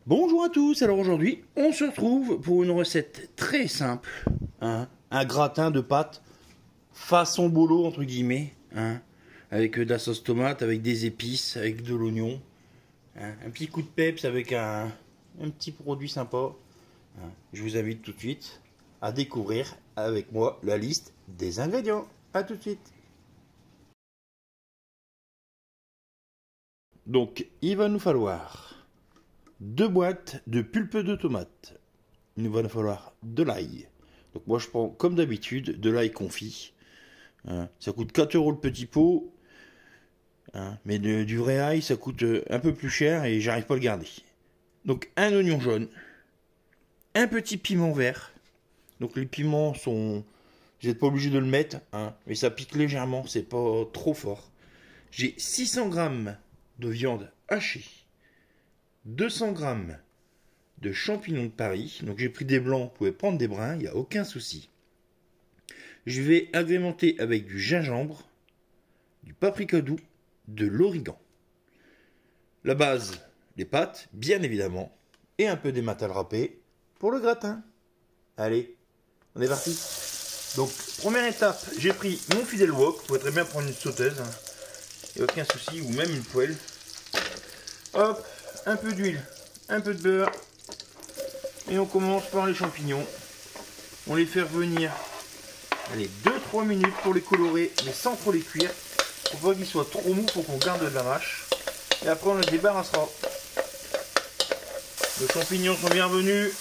Bonjour à tous, alors aujourd'hui on se retrouve pour une recette très simple, un gratin de pâtes façon bolo entre guillemets, avec de la sauce tomate, avec des épices, avec de l'oignon, un petit coup de peps avec un petit produit sympa. Je vous invite tout de suite à découvrir avec moi la liste des ingrédients. A tout de suite. Donc il va nous falloir 2 boîtes de pulpe de tomate. Il va nous falloir de l'ail. Donc moi je prends comme d'habitude de l'ail confit. Ça coûte 4 € le petit pot. Mais du vrai ail ça coûte un peu plus cher et j'arrive pas à le garder. Donc un oignon jaune. Un petit piment vert. Donc les piments sont... Vous n'êtes pas obligé de le mettre. Mais ça pique légèrement. C'est pas trop fort. J'ai 600 g de viande hachée. 200 g de champignons de Paris. Donc j'ai pris des blancs, vous pouvez prendre des bruns, il n'y a aucun souci. Je vais agrémenter avec du gingembre, du paprika doux, de l'origan. La base, les pâtes, bien évidemment, et un peu d'émental râpé pour le gratin. Allez, on est parti. Donc, première étape, j'ai pris mon fidèle wok, vous pouvez très bien prendre une sauteuse, il n'y a aucun souci, ou même une poêle. Hop, un peu d'huile, un peu de beurre, et on commence par les champignons. On les fait revenir, allez, 2-3 minutes pour les colorer, mais sans trop les cuire, pour pas qu'ils soient trop mous, pour qu'on garde de la mâche. Et après on les débarrassera. Les champignons sont bien venus,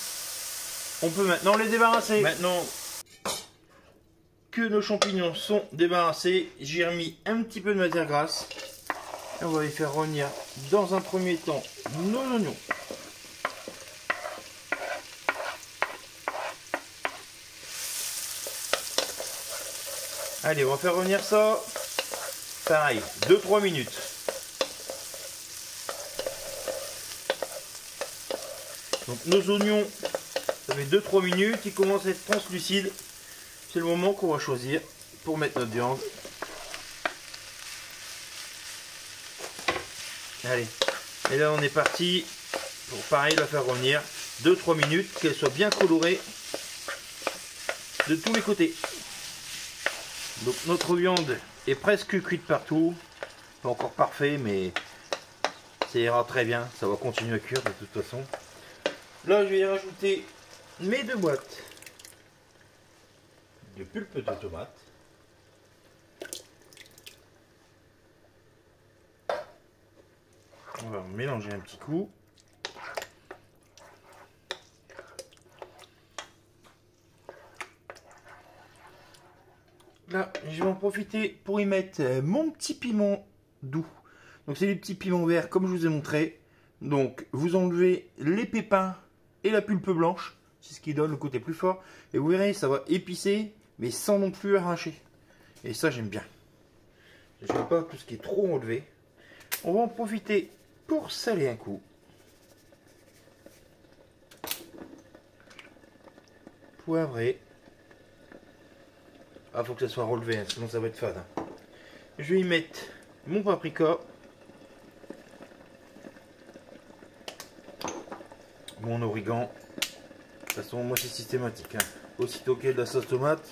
on peut maintenant les débarrasser. Maintenant que nos champignons sont débarrassés, j'ai remis un petit peu de matière grasse. Et on va les faire revenir dans un premier temps nos oignons. Allez, on va faire revenir ça, pareil, 2-3 minutes. Donc nos oignons, ça fait 2-3 minutes, ils commencent à être translucides. C'est le moment qu'on va choisir pour mettre notre viande. Allez, et là on est parti pour pareil la faire revenir 2-3 minutes, qu'elle soit bien colorée de tous les côtés. Donc notre viande est presque cuite partout, pas encore parfait mais ça ira très bien, ça va continuer à cuire de toute façon. Là je vais y rajouter mes 2 boîtes de pulpe de tomate. On va mélanger un petit coup. Là, je vais en profiter pour y mettre mon petit piment doux. Donc c'est du petit piment vert comme je vous ai montré. Donc vous enlevez les pépins et la pulpe blanche. C'est ce qui donne le côté plus fort. Et vous verrez, ça va épicer, mais sans non plus arracher. Et ça, j'aime bien. Je n'aime pas tout ce qui est trop enlevé. On va en profiter pour saler un coup. Poivrer. Ah, faut que ça soit relevé, sinon ça va être fade. Je vais y mettre mon paprika. Mon origan. De toute façon, moi c'est systématique. Aussitôt qu'il y a de la sauce tomate,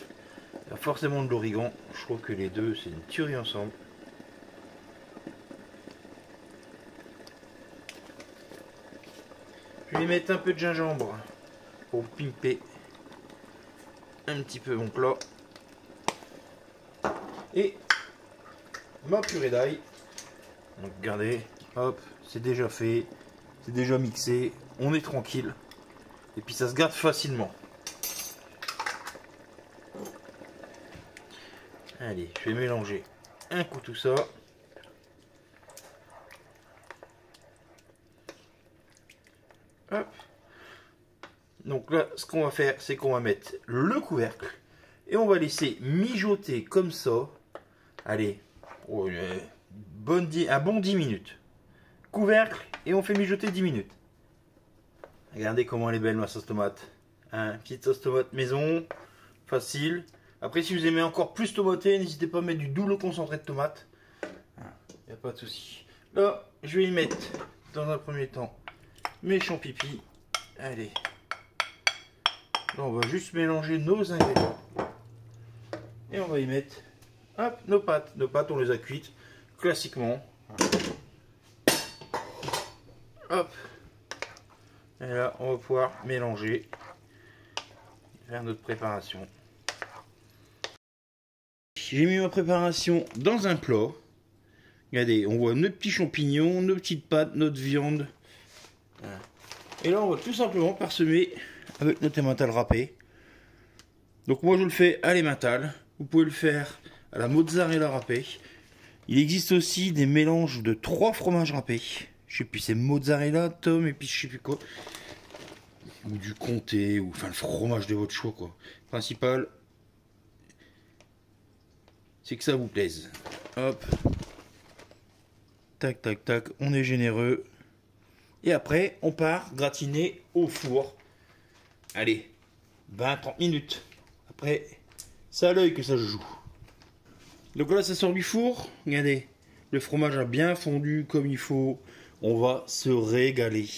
il y a forcément de l'origan. Je trouve que les deux, c'est une tuerie ensemble. Je vais y mettre un peu de gingembre pour pimper un petit peu mon plat. Et ma purée d'ail. Donc regardez, hop, c'est déjà fait, c'est déjà mixé, on est tranquille. Et puis ça se garde facilement. Allez, je vais mélanger un coup tout ça. Hop. Donc là, ce qu'on va faire, c'est qu'on va mettre le couvercle et on va laisser mijoter comme ça. Allez, un bon 10 minutes. Couvercle et on fait mijoter 10 minutes. Regardez comment elle est belle ma sauce tomate. Petite sauce tomate maison, facile. Après si vous aimez encore plus tomater, n'hésitez pas à mettre du double concentré de tomate. Il n'y a pas de souci. Là, je vais y mettre dans un premier temps mes champignons. Allez. Là, on va juste mélanger nos ingrédients. Et on va y mettre hop, nos pâtes. Nos pâtes, on les a cuites classiquement. Hop. Et là, on va pouvoir mélanger. Faire notre préparation. J'ai mis ma préparation dans un plat. Regardez, on voit nos petits champignons, nos petites pâtes, notre viande. Et là, on va tout simplement parsemer avec notre emmental râpé. Donc moi, je le fais à l'emmental. Vous pouvez le faire à la mozzarella râpée. Il existe aussi des mélanges de 3 fromages râpés. Je sais plus, c'est mozzarella, tome et puis je sais plus quoi. Ou du comté, ou enfin le fromage de votre choix quoi. Le principal, c'est que ça vous plaise. Hop. Tac, tac, tac, on est généreux. Et après, on part gratiner au four. Allez, 20-30 minutes. Après, c'est à l'œil que ça se joue. Donc là, ça sort du four. Regardez, le fromage a bien fondu comme il faut. On va se régaler.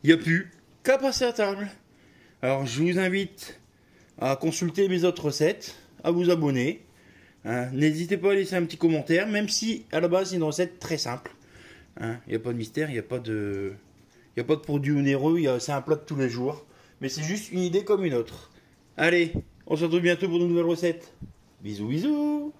Il n'y a plus qu'à passer à table. Alors, je vous invite à consulter mes autres recettes, à vous abonner. Hein, n'hésitez pas à laisser un petit commentaire, même si à la base c'est une recette très simple. Hein, il n'y a pas de mystère, il n'y a pas de produit onéreux, c'est un plat de tous les jours. Mais c'est juste une idée comme une autre. Allez, on se retrouve bientôt pour de nouvelles recettes. Bisous, bisous.